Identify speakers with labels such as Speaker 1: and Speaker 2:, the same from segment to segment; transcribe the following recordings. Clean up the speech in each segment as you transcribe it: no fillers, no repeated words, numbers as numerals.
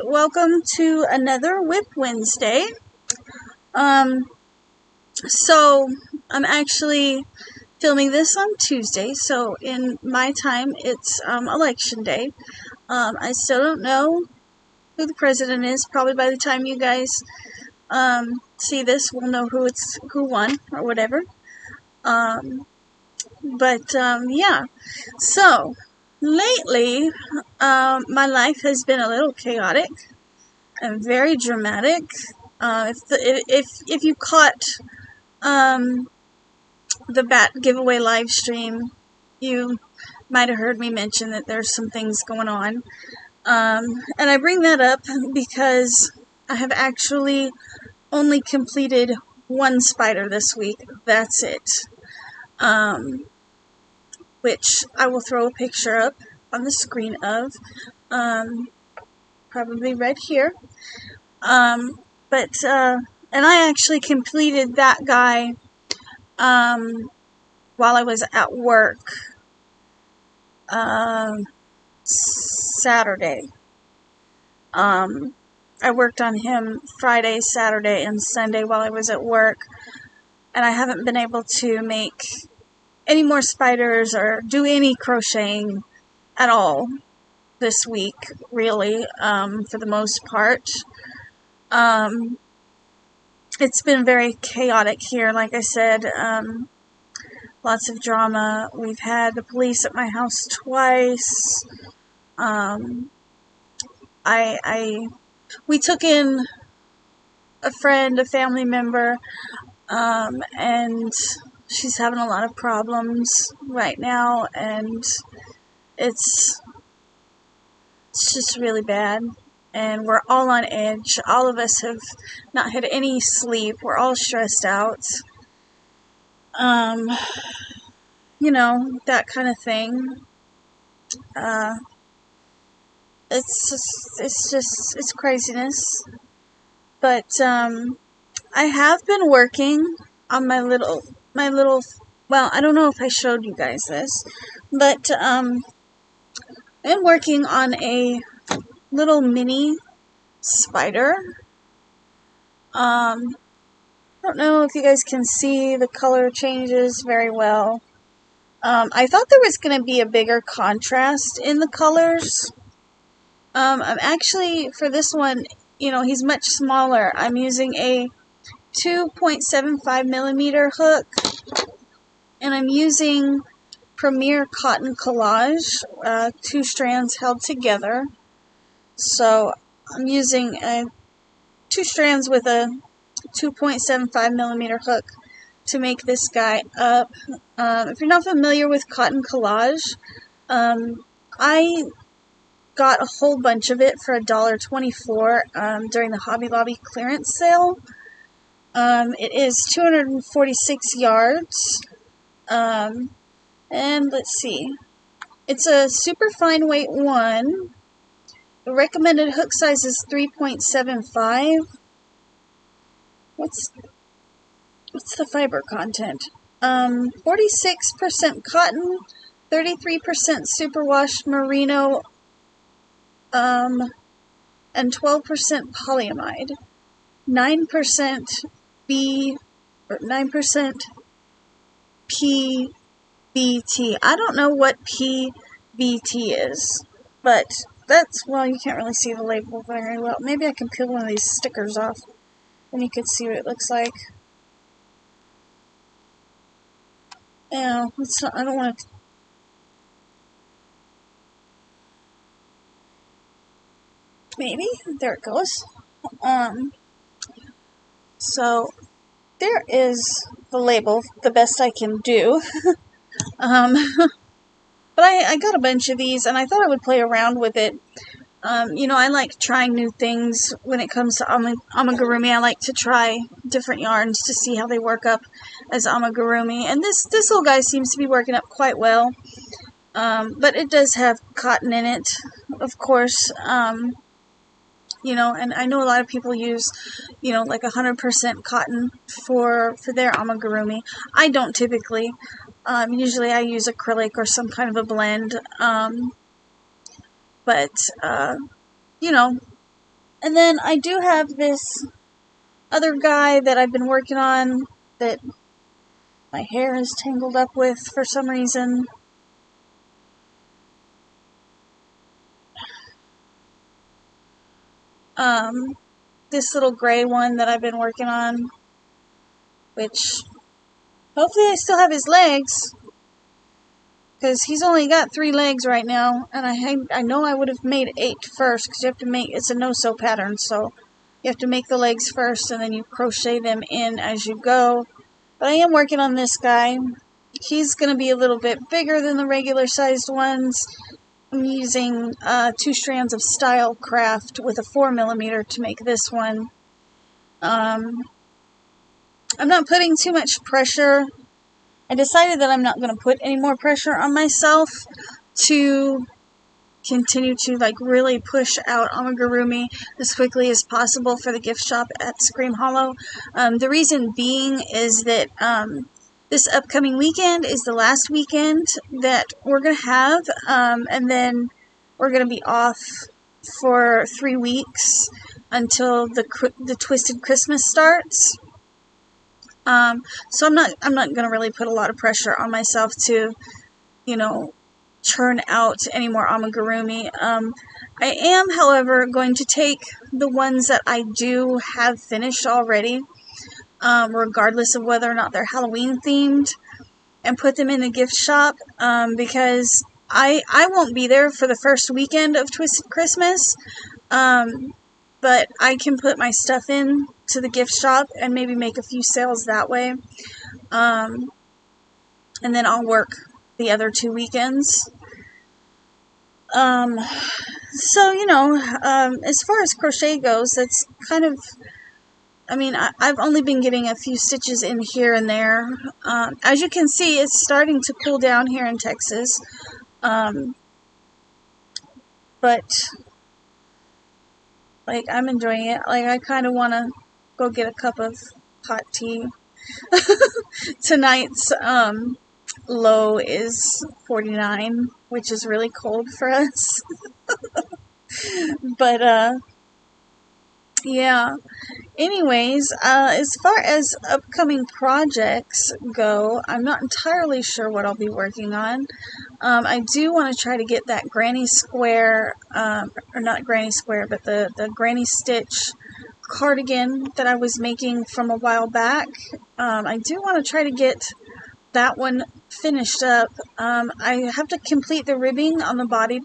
Speaker 1: welcome to another WIP Wednesday. So I'm actually filming this on Tuesday, so in my time it's election day. I still don't know who the president is. Probably by the time you guys see this, we'll know who won or whatever. Yeah. So lately, my life has been a little chaotic and very dramatic. If you caught the bat giveaway live stream, you might have heard me mention that there's some things going on. And I bring that up because I have actually only completed one spider this week. That's it. Which I will throw a picture up on the screen of, probably right here. And I actually completed that guy while I was at work Saturday. I worked on him Friday, Saturday, and Sunday while I was at work, and I haven't been able to make any more spiders or do any crocheting at all this week, really, for the most part. It's been very chaotic here, like I said. Lots of drama. We've had the police at my house twice. We took in a friend, a family member, and she's having a lot of problems right now, and it's just really bad. And we're all on edge. All of us have not had any sleep. We're all stressed out. You know, that kind of thing. It's craziness. But, I have been working on my little, well, I don't know if I showed you guys this, but, I'm working on a little mini spider. I don't know if you guys can see the color changes very well. I thought there was going to be a bigger contrast in the colors. I'm actually, for this one, you know, he's much smaller. I'm using a 2.75 millimeter hook, and I'm using Premier Cotton Collage, 2 strands held together. So I'm using 2 strands with a 2.75 millimeter hook to make this guy up. If you're not familiar with cotton collage, I got a whole bunch of it for $1.24 during the Hobby Lobby clearance sale. It is 246 yards, and let's see, it's a super fine weight one. The recommended hook size is 3.75. What's the fiber content? 46% cotton, 33% superwash merino, and 12% polyamide, 9% PBT. I don't know what PBT is, but that's, well, you can't really see the label very well. Maybe I can peel one of these stickers off and you can see what it looks like. Yeah, it's not, I don't want to. Maybe there it goes. So there is the label, the best I can do. But I got a bunch of these, and I thought I would play around with it. You know, I like trying new things when it comes to amigurumi. I like to try different yarns to see how they work up as amigurumi. And this little guy seems to be working up quite well. But it does have cotton in it, of course. You know, and I know a lot of people use, you know, like 100% cotton for their amigurumi. I don't typically. Usually I use acrylic or some kind of a blend. You know, And then I do have this other guy that I've been working on that my hair is tangled up with for some reason. This little gray one that I've been working on, which hopefully I still have his legs, because he's only got 3 legs right now, and I know I would have made 8 first, because you have to make, it's a no-sew pattern, so you have to make the legs first, and then you crochet them in as you go. But I am working on this guy. He's going to be a little bit bigger than the regular sized ones. I'm using 2 strands of Style Craft with a 4mm to make this one. I'm not putting too much pressure. I decided that I'm not going to put any more pressure on myself to continue to really push out amigurumi as quickly as possible for the gift shop at Scream Hollow. The reason being is that this upcoming weekend is the last weekend that we're going to have, and then we're going to be off for 3 weeks until the Twisted Christmas starts. So I'm not going to really put a lot of pressure on myself to, churn out any more amigurumi. I am, however, going to take the ones that I do have finished already, regardless of whether or not they're Halloween themed, and put them in the gift shop, because I won't be there for the first weekend of Twisted Christmas, but I can put my stuff in to the gift shop and maybe make a few sales that way, and then I'll work the other 2 weekends. So, as far as crochet goes, that's kind of, I've only been getting a few stitches in here and there. As you can see, it's starting to cool down here in Texas. But, I'm enjoying it. I kind of want to go get a cup of hot tea. Tonight's, low is 49, which is really cold for us. But, yeah. Anyways, as far as upcoming projects go, I'm not entirely sure what I'll be working on. I do want to try to get that granny square, or not granny square, but the granny stitch cardigan that I was making from a while back. I do want to try to get that one finished up. I have to complete the ribbing on the body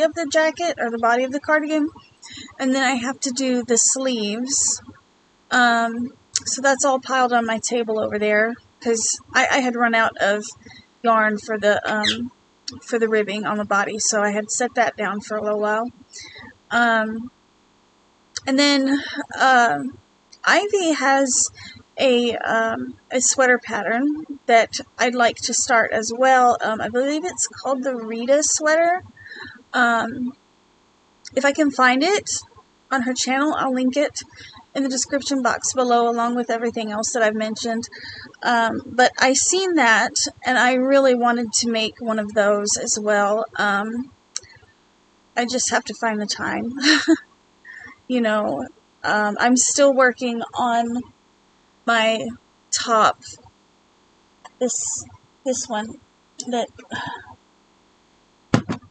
Speaker 1: of the jacket, or the body of the cardigan, and then I have to do the sleeves. So that's all piled on my table over there, because I had run out of yarn for the ribbing on the body, so I had set that down for a little while. And then Ivy has a sweater pattern that I'd like to start as well. I believe it's called the Rita sweater. If I can find it on her channel, I'll link it in the description box below, along with everything else that I've mentioned. But I seen that, and I really wanted to make one of those as well. I just have to find the time. I'm still working on my top, this one, that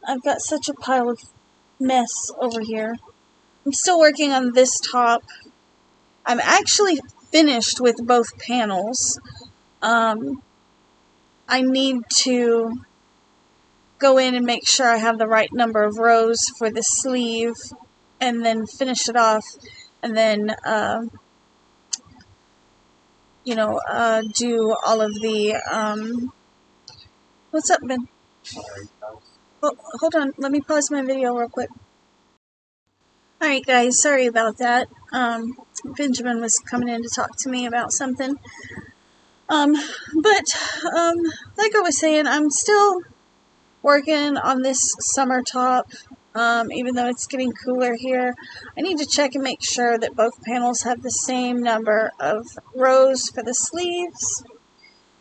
Speaker 1: I've got such a pile of mess over here. I'm still working on this top. I'm actually finished with both panels. I need to go in and make sure I have the right number of rows for the sleeve, and then finish it off, and then do all of the what's up, Ben? Oh, hold on, let me pause my video real quick. Alright guys, sorry about that. Benjamin was coming in to talk to me about something. But like I was saying, I'm still working on this summer top. Even though it's getting cooler here, I need to check and make sure that both panels have the same number of rows for the sleeves.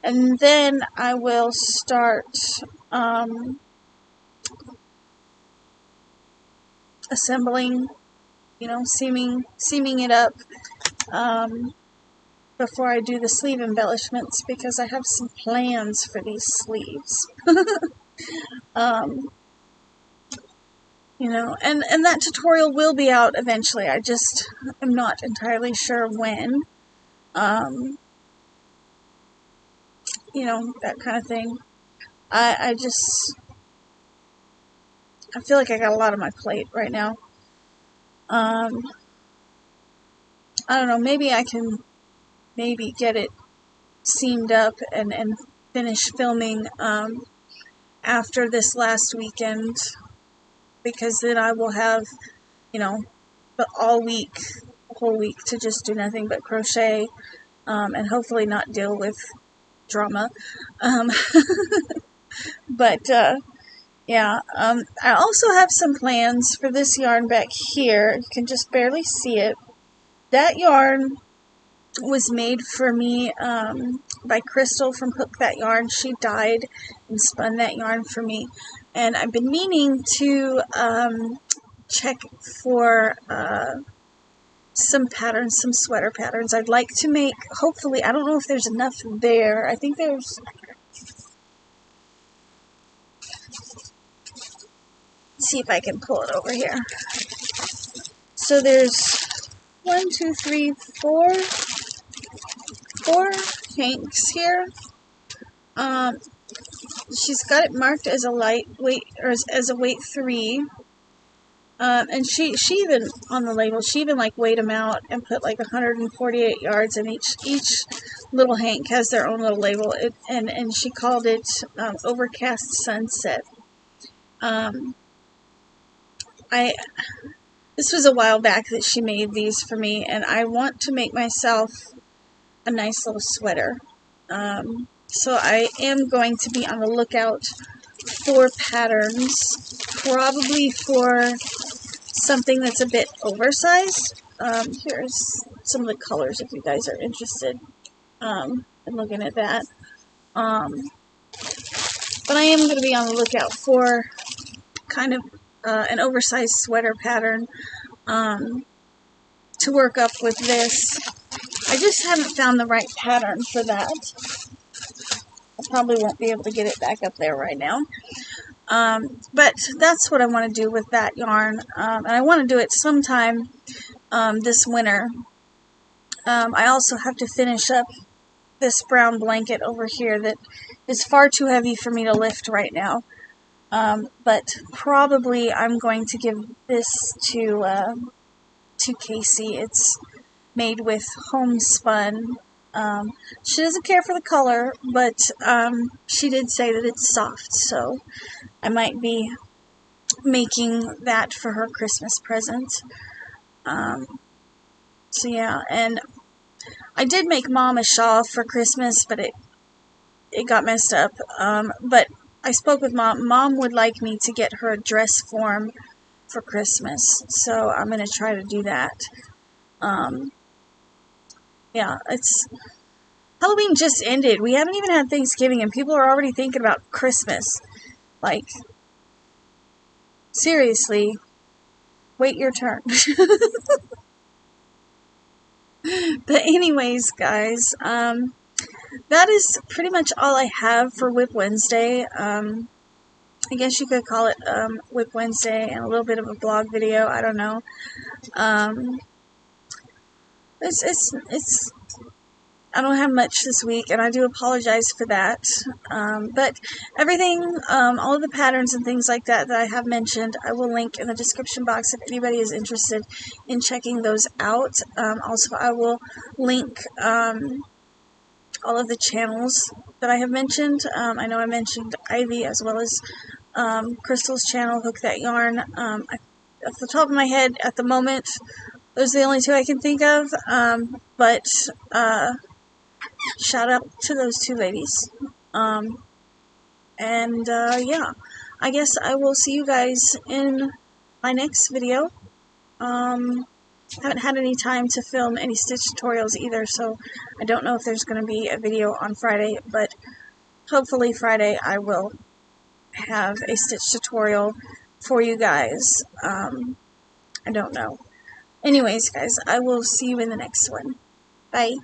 Speaker 1: And then I will start assembling you know, seaming it up before I do the sleeve embellishments, because I have some plans for these sleeves. You know, and that tutorial will be out eventually. I just am not entirely sure when. You know, that kind of thing. I feel like I got a lot on my plate right now. I don't know, maybe I can get it seamed up and finish filming after this last weekend, because then I will have, you know, the whole week to just do nothing but crochet, and hopefully not deal with drama. But yeah, I also have some plans for this yarn back here. You can just barely see it. That yarn was made for me by Crystal from Hook That Yarn. She dyed and spun that yarn for me, and I've been meaning to check for some patterns, some sweater patterns. I'd like to make, hopefully, I don't know if there's enough there. I think there's, let's see if I can pull it over here. So there's 1, 2, 3, 4 hanks here. She's got it marked as a lightweight, or as a weight 3. And she even, on the label, she even like weighed them out and put like 148 yards, and each little hank has their own little label. And she called it Overcast Sunset. This was a while back that she made these for me, and I want to make myself a nice little sweater. So I am going to be on the lookout for patterns, probably for something that's a bit oversized. Here's some of the colors if you guys are interested in looking at that. But I am going to be on the lookout for kind of an oversized sweater pattern to work up with this. I just haven't found the right pattern for that. I probably won't be able to get it back up there right now. But that's what I want to do with that yarn. And I want to do it sometime this winter. I also have to finish up this brown blanket over here that is far too heavy for me to lift right now. But probably I'm going to give this to Casey. It's made with homespun. She doesn't care for the color, but she did say that it's soft, so I might be making that for her Christmas present. So yeah, and I did make Mom a shawl for Christmas, but it got messed up. But I spoke with Mom. Mom would like me to get her a dress form for Christmas, so I'm going to try to do that. Yeah, Halloween just ended. We haven't even had Thanksgiving, and people are already thinking about Christmas. Like, seriously, wait your turn. But anyways, guys, that is pretty much all I have for WIP Wednesday. I guess you could call it WIP Wednesday and a little bit of a blog video. I don't know. I don't have much this week, and I do apologize for that. But everything, all of the patterns and things like that I have mentioned, I will link in the description box if anybody is interested in checking those out. Also, I will link all of the channels that I have mentioned. I know I mentioned Ivy as well as Crystal's channel, Hook That Yarn. Off the top of my head, at the moment, those are the only two I can think of. But shout out to those two ladies. Yeah, I guess I will see you guys in my next video. Haven't had any time to film any stitch tutorials either, so I don't know if there's going to be a video on Friday, but hopefully Friday I will have a stitch tutorial for you guys. I don't know. Anyways, guys, I will see you in the next one. Bye.